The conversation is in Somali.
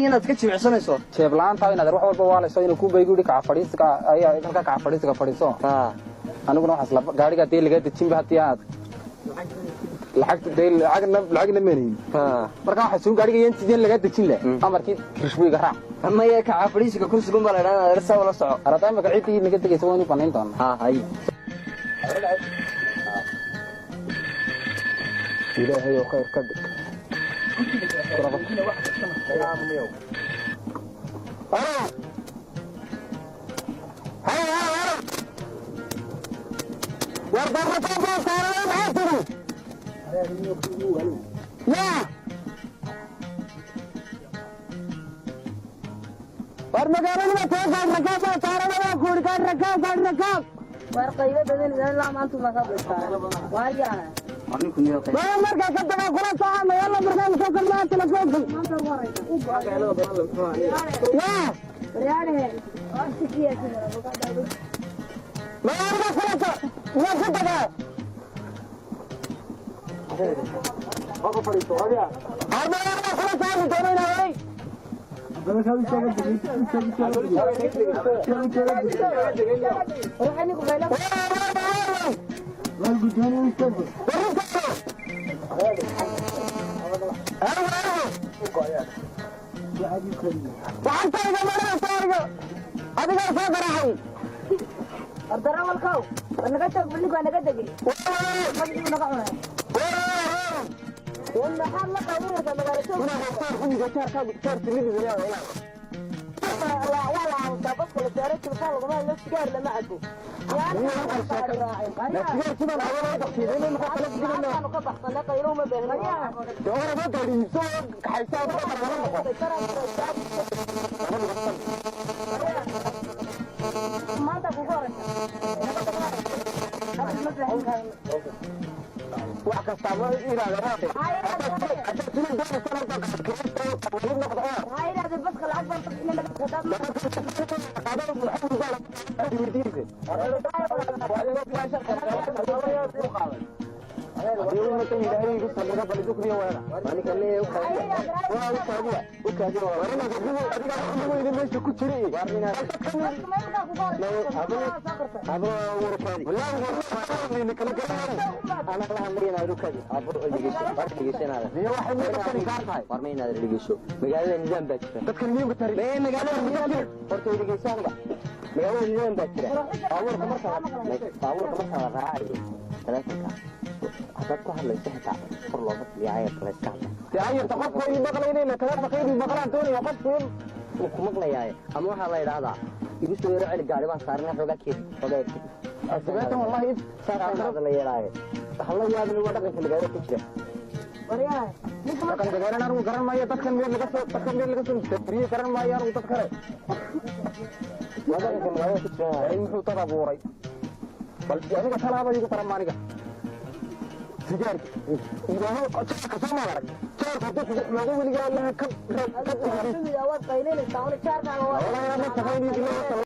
inaad ka jimicsanayso jeeblaanta inaad wax walba waalayso inuu ku beeygu dhika fadhiiska ayaa dalka ka fadhiiska fadhiiso aniguna waxaas la gaariga deel laga dejin ba hadii aad lacagna meenay marka waxa soo gaariga intii laga dejin leh amarkii rishwiga raac ama ee ka fadhiiska kursiga ma la dhaana arsa wala soco arada ma gaciidii naga tagayso waan u banayn doonaa hay ilaahay oo khayr ka dhig hadad ku hadlayso xitaa fur looga fiicayo kaleeska ay taqafku ay maqlaynayna kala faqeeyay maqlaan doonaya qofku ku maqlayaa ama waxa la yiraahdaa igu soo yaro celi gaari baan saarnaa xogaa keed asbaatan wallahi saarnaa la yeelaayo hal yaabin waa dhaqanka magaalo ku jira wariyaa kan gaarana anu garan maayo dadkan meel laga soo tariye garan maayo anu dad kale dhaqanka magaalo ku jira ay muxuu tababuray bal aniga talaaba igu taramaaniga sigaar ilaahay qadka ka soo maray jaarka dadku lagu waligaa la ka aad qayleenaysaa oo jaarka waa wala ma taqaaniin